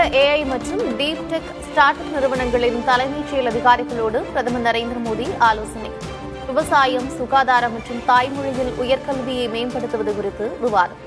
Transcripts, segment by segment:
AI மற்றும் deep tech start up நிறுவனங்களின் தலைமைச் செயல் அதிகாரிகளோடு பிரதமர் நரேந்திர மோடி ஆலோசனை. விவசாயம், சுகாதாரம் மற்றும் தாய்மொழியில் உயர்கல்வியை மேம்படுத்துவது குறித்து விவாதம்.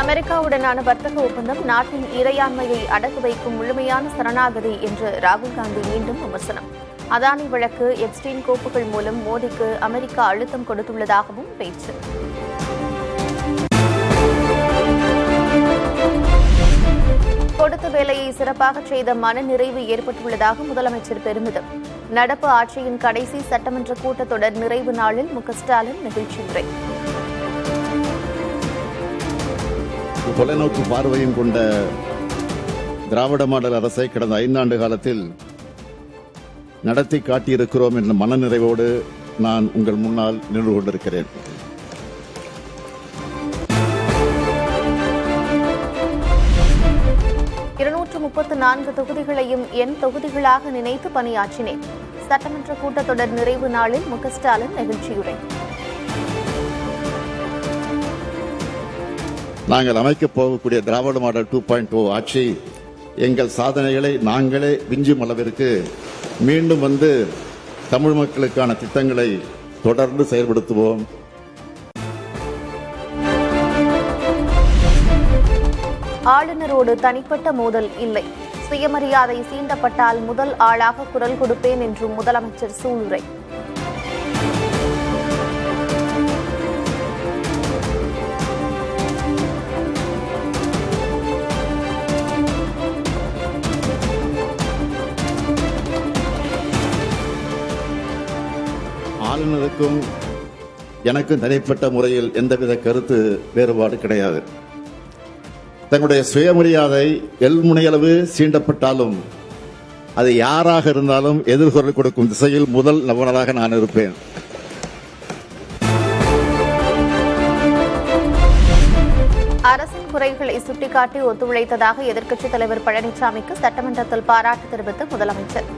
அமெரிக்காவுடனான வர்த்தக ஒப்பந்தம் நாட்டின் இறையாண்மையை அடகு வைக்கும் முழுமையான சரணாகதி என்று ராகுல் காந்தி மீண்டும் விமர்சனம். அதானி வழக்கு, எப்ஸ்டீன் கோப்புகள் மூலம் மோடிக்கு அமெரிக்கா அழுத்தம் கொடுத்துள்ளதாகவும் பேச்சு. கொடுத்த வேலையை சிறப்பாக செய்த மனநிறைவு ஏற்பட்டுள்ளதாக முதலமைச்சர் பெருமிதம். நடப்பு ஆட்சியின் கடைசி சட்டமன்ற கூட்டத்தொடர் நிறைவு நாளில் ஸ்டாலின் நிகழ்ச்சி உரை. தொலைநோக்கு பார்வையும் கொண்ட திராவிட மாடல் அரசை கடந்த 5 ஆண்டு காலத்தில் நடத்தி காட்டியிருக்கிறோம் என்ற மனநிறைவோடு நான் உங்கள் முன்னால் நின்று கொண்டிருக்கிறேன். தொகுதிகளையும் என் தொகுதிகளாக நினைத்து பணியாற்றினேன். சட்டமன்ற கூட்டத்தொடர் நிறைவு நாளில் ஸ்டாலின் நிகழ்ச்சியுரை. நாங்கள் அமைக்கப் போகக்கூடிய திராவிட மாடல் 2.0 ஆட்சி எங்கள் சாதனைகளை நாங்களே விஞ்சும் அளவிற்கு மீண்டும் வந்து தமிழ் மக்களுக்கான திட்டங்களை தொடர்ந்து செயல்படுத்துவோம். ஆளுநரோடு தனிப்பட்ட மோதல் இல்லை. சுயமரியாதை சீண்டப்பட்டால் முதல் ஆளாக குரல் கொடுப்பேன் என்றும் முதலமைச்சர் சூளுரை. ஆளுநருக்கும் எனக்கும் தனிப்பட்ட முறையில் எந்தவித கருத்து வேறுபாடு கிடையாது. தங்களுடைய சுயமரியாதை எல்முனையளவு சீண்டப்பட்டாலும் அது யாராக இருந்தாலும் எதிர்குரல் கொடுக்கும் திசையில் முதல் நபராக நான் இருப்பேன். அரசின் குறைகளை சுட்டிக்காட்டி ஒத்துழைத்ததாக எதிர்க்கட்சித் தலைவர் பழனிசாமிக்கு சட்டமன்றத்தில் பாராட்டு தெரிவித்த முதலமைச்சர்.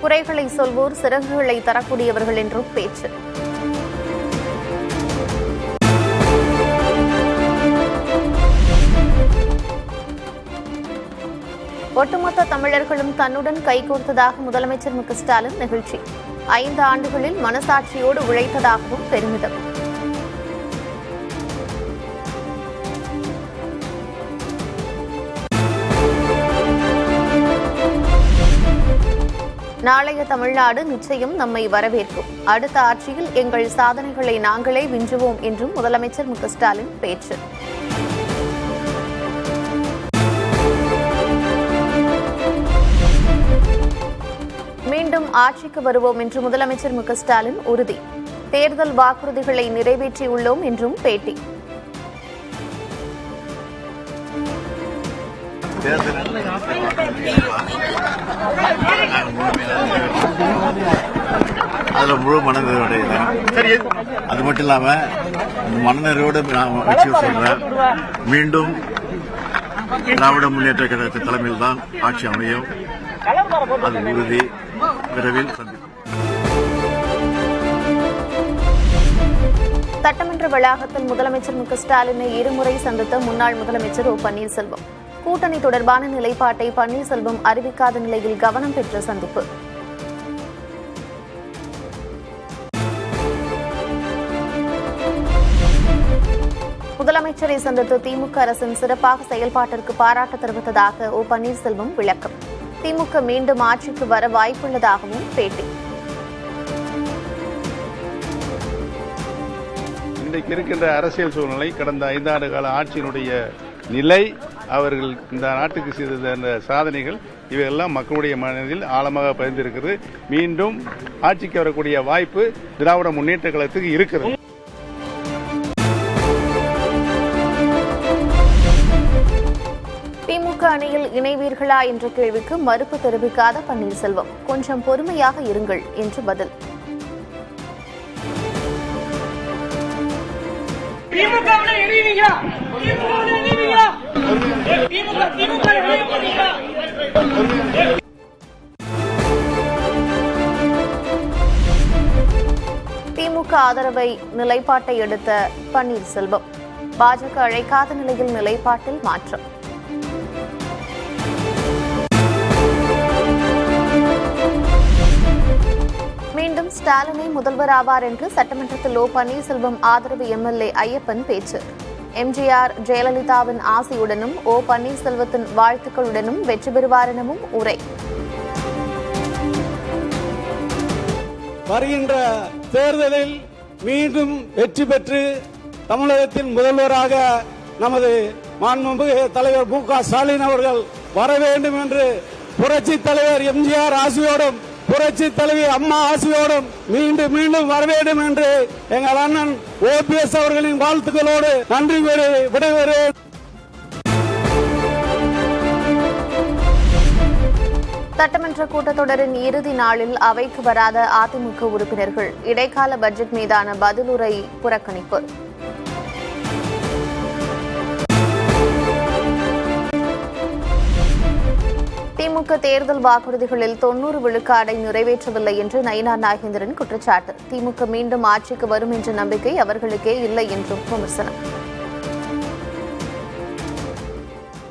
குறைகளை சொல்வோர் சிறகுகளை தரக்கூடியவர்கள் என்றும் பேச்சு. ஒட்டுமொத்த தமிழர்களும் தன்னுடன் கைகோர்த்ததாக முதலமைச்சர் ஸ்டாலின் நிகழ்ச்சி. 5 ஆண்டுகளில் மனசாட்சியோடு உழைத்ததாகவும் பெருமிதம். நாளைய தமிழ்நாடு நிச்சயம் நம்மை வரவேற்கும். அடுத்த ஆட்சியில் எங்கள் சாதனைகளை நாங்களே விஞ்சுவோம் என்றும் முதலமைச்சர் ஸ்டாலின் பேச்சு. மீண்டும் ஆட்சிக்கு வருவோம் என்று முதலமைச்சர் ஸ்டாலின் உறுதி. தேர்தல் வாக்குறுதிகளை நிறைவேற்றியுள்ளோம் என்றும் பேட்டி. அதுல முழு மனநிறைவோட அது மட்டும் இல்லாம மனநிறைவோடு நான் சொல்றேன். மீண்டும் திராவிட முன்னேற்ற கழகத்தின் தலைமையில் தான் ஆட்சி அமையும். அது உறுதி. விரைவில் சந்திப்போம். சட்டமன்ற வளாகத்தில் முதலமைச்சர் ஸ்டாலினை இருமுறை சந்தித்த முன்னாள் முதலமைச்சர் ஓ பன்னீர்செல்வம். கூட்டணி தொடர்பான நிலைப்பாட்டை பன்னீர்செல்வம் அறிவிக்காத நிலையில் கவனம் பெற்ற சந்திப்பு. முதலமைச்சரை சந்தித்து திமுக அரசின் சிறப்பாக செயல்பாட்டிற்கு பாராட்டு தெரிவித்ததாக ஓ பன்னீர்செல்வம் விளக்கம். திமுக மீண்டும் ஆட்சிக்கு வர வாய்ப்புள்ளதாகவும் பேட்டி. இன்றைக்கு இருக்கின்ற அரசியல் சூழ்நிலை, கடந்த 5 ஆண்டு கால ஆட்சியினுடைய நிலை, அவர்கள் இந்த நாட்டுக்கு செய்த சாதனைகள், இவையெல்லாம் மக்களுடைய மனதில் ஆழமாக பதிந்திருக்கிறது. மீண்டும் ஆட்சிக்கு வரக்கூடிய வாய்ப்பு திராவிட முன்னேற்ற கழகத்துக்கு இருக்கிறது. திமுக அணியில் இணைவீர்களா என்ற கேள்விக்கு மறுப்பு தெரிவிக்காத பன்னீர்செல்வம், கொஞ்சம் பொறுமையாக இருங்கள் என்று பதில். திமுக திமுக ஆதரவை நிலைப்பாட்டை எடுத்த பன்னீர்செல்வம். பாஜக அழைக்காத நிலையில் நிலைப்பாட்டில் மாற்றம். மீண்டும் ஸ்டாலினை முதல்வர் ஆவார் என்று சட்டமன்றத்தில் ஓ பன்னீர்செல்வம் ஆதரவு எம்எல்ஏ ஐயப்பன் பேச்சு. எம்ஜிஆர் ஜெயலலிதாவின் ஆசையுடனும் ஓ பன்னீர்செல்வத்தின் வாழ்த்துக்களுடனும் வெற்றி பெறுவார் எனவும் உரை. வருகின்ற தேர்தலில் மீண்டும் வெற்றி பெற்று தமிழகத்தின் முதல்வராக நமது மாண்புமிகு தலைவர் மு.க. ஸ்டாலின் அவர்கள் வர வேண்டும் என்று புரட்சி தலைவர் எம்ஜிஆர் ஆசையோடும் புரட்சி தலைவி அம்மா ஆசையோடும் மீண்டும் மீண்டும் வர வேண்டும் என்று எங்கள் அண்ணன் ஓபிஎஸ் அவர்களின் வாழ்த்துக்களோடு நன்றி கூறி விடைபெறுகிறேன். சட்டமன்ற கூட்டத்தொடரின் இறுதி நாளில் அவைக்கு வராத அதிமுக உறுப்பினர்கள். இடைக்கால பட்ஜெட் மீதான பதிலுரை புறக்கணிப்பு. திமுக தேர்தல் வாக்குறுதிகளில் 90 விழுக்காடை நிறைவேற்றவில்லை என்று நயினார் நாகேந்திரன் குற்றச்சாட்டு. திமுக மீண்டும் ஆட்சிக்கு வரும் என்ற நம்பிக்கை அவர்களுக்கே இல்லை என்றும் விமர்சனம்.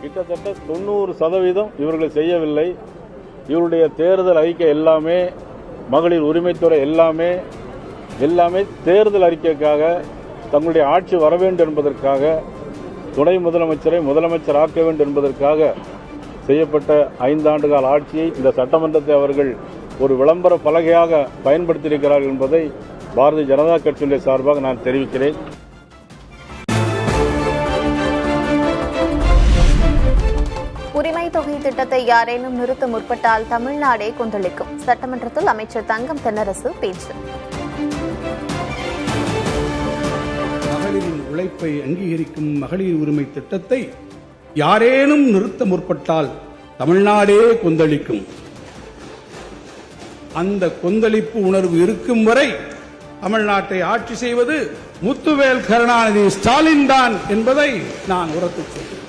கிட்டத்தட்ட 90% இவர்கள் செய்யவில்லை. இவருடைய தேர்தல் அறிக்கை எல்லாமே மகளிர் உரிமைத்துறை எல்லாமே தேர்தல் அறிக்கைக்காக தங்களுடைய ஆட்சி வர வேண்டும் என்பதற்காக துணை முதலமைச்சரை முதலமைச்சர் ஆக்க வேண்டும் என்பதற்காக செய்யப்பட்ட 5 ஆண்டுகால ஆட்சியை இந்த சட்டமன்றத்தை அவர்கள் ஒரு விளம்பர பலகையாக பயன்படுத்தியிருக்கிறார்கள் என்பதை பாரதிய ஜனதா கட்சியுடைய சார்பாக நான் தெரிவிக்கிறேன். உரிமை தொகை திட்டத்தை யாரேனும் நிறுத்த முற்பட்டால் தமிழ்நாடே கொந்தளிக்கும். சட்டமன்றத்தில் அமைச்சர் தங்கம் தென்னரசு பேச்சு. மகளிரின் உழைப்பை அங்கீகரிக்கும் மகளிர் உரிமை திட்டத்தை யாரேனும் நிறுத்த முற்பட்டால் தமிழ்நாடே கொந்தளிக்கும். அந்த கொந்தளிப்பு உணர்வு இருக்கும் வரை தமிழ்நாட்டை ஆட்சி செய்வது முத்துவேல் கருணாநிதி ஸ்டாலின் தான் என்பதை நான் உரத்துச் சொல்கிறேன்.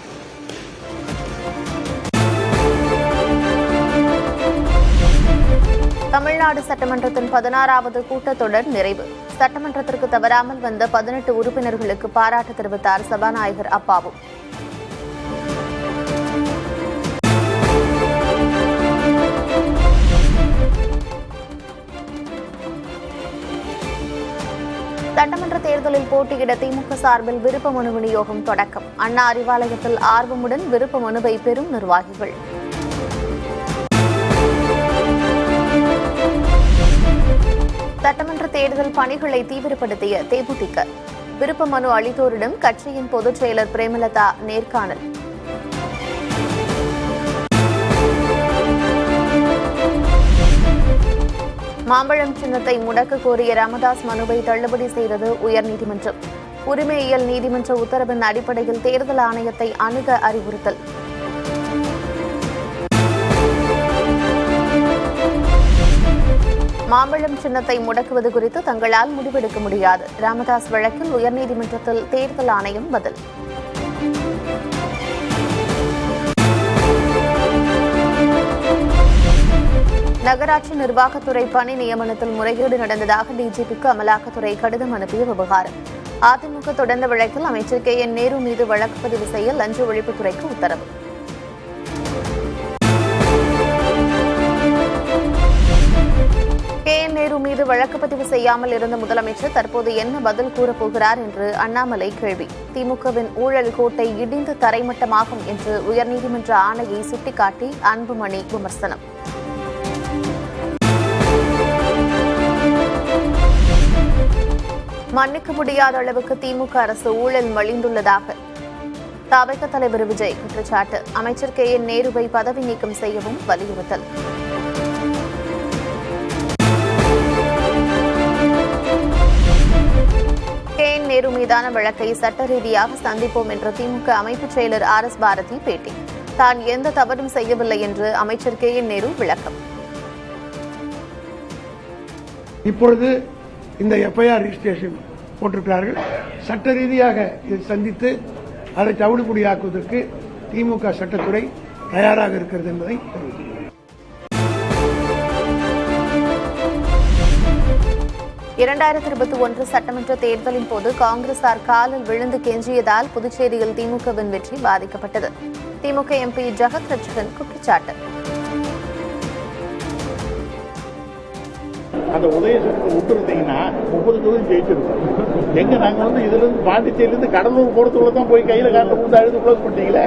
தமிழ்நாடு சட்டமன்றத்தின் 16வது கூட்டத்தொடர் நிறைவு. சட்டமன்றத்திற்கு தவறாமல் வந்த 18 உறுப்பினர்களுக்கு பாராட்டு தெரிவித்தார் சபாநாயகர் அப்பாவு. சட்டமன்ற தேர்தலில் போட்டியிட திமுக சார்பில் விருப்ப மனு விநியோகம் தொடக்கம். அண்ணா அறிவாலயத்தில் ஆர்வமுடன் விருப்ப மனுவை பெறும் நிர்வாகிகள். சட்டமன்ற தேர்தல் பணிகளை தீவிரப்படுத்திய தேமுதிக. விருப்ப மனு அளித்தோரிடம் கட்சியின் பொதுச் செயலர் பிரேமலதா நேர்காணல். மாம்பழம் சின்னத்தை முடக்க கோரிய ராமதாஸ் மனுவை தள்ளுபடி செய்தது உயர்நீதிமன்றம். உரிமையியல் நீதிமன்ற உத்தரவின் அடிப்படையில் தேர்தல் ஆணையத்தை அணுக அறிவுறுத்தல். மாம்பழம் சின்னத்தை முடக்குவது குறித்து தங்களால் முடிவெடுக்க முடியாது. ராமதாஸ் வழக்கில் உயர்நீதிமன்றத்தில் தேர்தல் ஆணையம் பதில். நகராட்சி நிர்வாகத்துறை பணி நியமனத்தில் முறைகேடு நடந்ததாக டிஜிபிக்கு அமலாக்கத்துறை கடிதம் அனுப்பிய விவகாரம். அதிமுக தொடர்ந்த வழக்கில் அமைச்சர் கே.என். நேரு மீது வழக்கு பதிவு செய்ய லஞ்ச ஒழிப்புத்துறைக்கு உத்தரவு. கே.என். நேரு மீது வழக்கு பதிவு செய்யாமல் இருந்த முதலமைச்சர் தற்போது என்ன பதில் கூறப்போகிறார் என்று அண்ணாமலை கேள்வி. திமுகவின் ஊழல் கோட்டை இடிந்து தரைமட்டமாகும் என்று உயர்நீதிமன்ற ஆணையை சுட்டிக்காட்டி அன்புமணி விமர்சனம். மன்னிக்க முடியாத அளவுக்கு திமுக அரசு ஊழல் மலிந்துள்ளதாக தவிக தலைவர் விஜய் குற்றச்சாட்டு. அமைச்சர் கே.என். நேருவை பதவி நீக்கம் செய்யவும் வலியுறுத்தல். கே.என். நேரு மீதான வழக்கை சட்ட ரீதியாக சந்திப்போம் என்ற திமுக அமைப்புச் செயலர் ஆர்.எஸ். பாரதி பேட்டி. தான் எந்த தவறும் செய்யவில்லை என்று அமைச்சர் கே.என். நேரு விளக்கம். இப்பொழுது இந்த எஃப்ஐஆர் ரிஜிஸ்ட்ரேஷன் போட்டிருக்கிறார்கள். சட்ட ரீதியாக இதை சந்தித்து அதை தவிடுபடியாக்குவதற்கு திமுக சட்டத்துறை தயாராக இருக்கிறது என்பதை தெரிவிக்கிறேன். 2021 சட்டமன்ற தேர்தலின் போது காங்கிரசார் காலில் விழுந்து கெஞ்சியதால் புதுச்சேரியில் திமுகவின் வெற்றி பாதிக்கப்பட்டது. திமுக எம்பி ஜெகத் ரட்சகன் குற்றச்சாட்டு. அந்த உதயசூரியனை விட்டுருந்தீங்கன்னா 30 தொகுதி ஜெயிச்சிருக்கோம். எங்க நாங்க இதுல இருந்து பாண்டிச்சேரியிலிருந்து கடலூர் போறதுக்குள்ள தான் போய் கையில காட்ட கொண்டு அழுது க்ளோஸ் பண்ணிட்டீங்களே.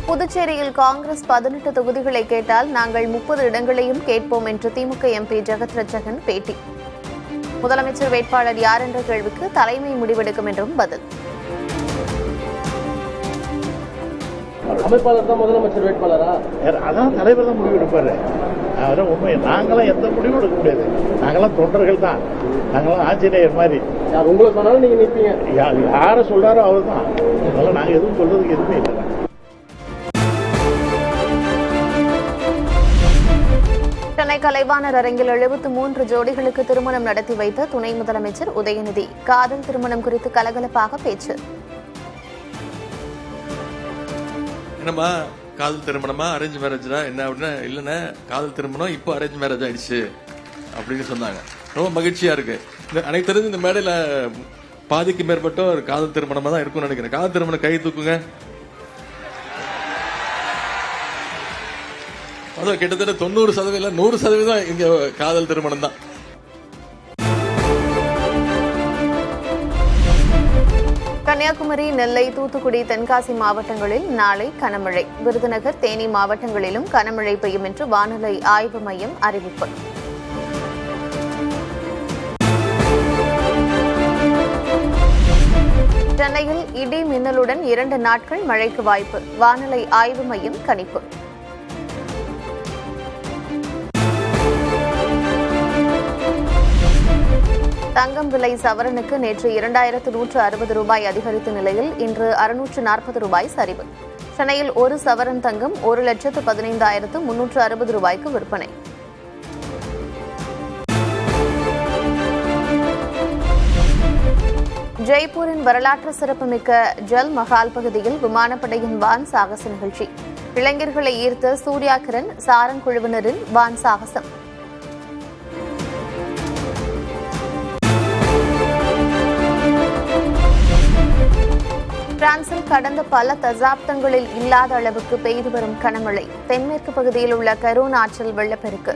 புதுச்சேரியில் காங்கிரஸ் 18 தொகுதிகளை கேட்டால் நாங்கள் 30 இடங்களையும் கேட்போம் என்று திமுக எம்பி ஜெகத் ரட்சகன் பேட்டி. முதலமைச்சர் வேட்பாளர் யார் என்ற கேள்விக்கு தலைமை முடிவெடுக்கும் என்றும் பதில். அமைப்பாளர் தான் முதலமைச்சர் வேட்பாளரா? அதான் தலைவர் தான் முடிவு எடுப்பாரு. அவரை உண்மை நாங்களாம் எந்த முடிவும் எடுக்க முடியாது. நாங்களாம் தொண்டர்கள் தான். நாங்களாம் ஆஞ்சநேயர் மாதிரி. உங்களை சொன்னாலும் நீங்க நிற்பீங்க. யாரை சொல்றாரோ அவர் தான். அதனால நாங்க எதுவும் சொல்றதுக்கு எதுவுமே இல்லை. சென்னை கலைவாணர் அரங்கில் 73 ஜோடிகளுக்கு திருமணம் நடத்தி வைத்த துணை முதலமைச்சர் உதயநிதி காதல் திருமணம் குறித்து கலகலப்பாக பேச்சு. என்னம்மா காதல் திருமணமா அரேஞ்ச் மேரேஜா என்ன அப்படின்னா இல்லைன்னா காதல் திருமணம் இப்போ அரேஞ்ச் மேரேஜ் ஆயிடுச்சு அப்படின்னு சொன்னாங்க. ரொம்ப மகிழ்ச்சியா இருக்கு. எனக்கு தெரிஞ்சு இந்த மேடையில பாதிக்கு மேற்பட்ட ஒரு காதல் திருமணமா தான் இருக்கும்னு நினைக்கிறேன். காதல் திருமணம் கை தூக்குங்க. அதான் கிட்டத்தட்ட 90% 100% இங்க காதல் திருமணம் தான். கன்னியாகுமரி, நெல்லை, தூத்துக்குடி, தென்காசி மாவட்டங்களில் நாளை கனமழை. விருதுநகர், தேனி மாவட்டங்களிலும் கனமழை பெய்யும் என்று வானிலை ஆய்வு மையம் அறிவிப்பு. சென்னையில் இடி மின்னலுடன் 2 நாட்கள் மழைக்கு வாய்ப்பு. வானிலை ஆய்வு மையம் கணிப்பு. தங்கம் விலை சவரனுக்கு நேற்று 2160 ரூபாய் அதிகரித்த நிலையில் இன்று 640 ரூபாய் சரிவு. சென்னையில் ஒரு சவரன் தங்கம் 1,15,360 ரூபாய்க்கு விற்பனை. ஜெய்ப்பூரின் வரலாற்று சிறப்புமிக்க ஜல் மஹால் பகுதியில் விமானப்படையின் வான் சாகச நிகழ்ச்சி. இளைஞர்களை ஈர்த்த சூர்யா கிரண் சாரங் குழுவினரின் வான் சாகசம். பிரான்சில் கடந்த பல தசாப்தங்களில் இல்லாத அளவுக்கு பெய்து வரும் கனமழை. தென்மேற்கு பகுதியில் உள்ள கரோன் ஆற்றில் வெள்ளப்பெருக்கு.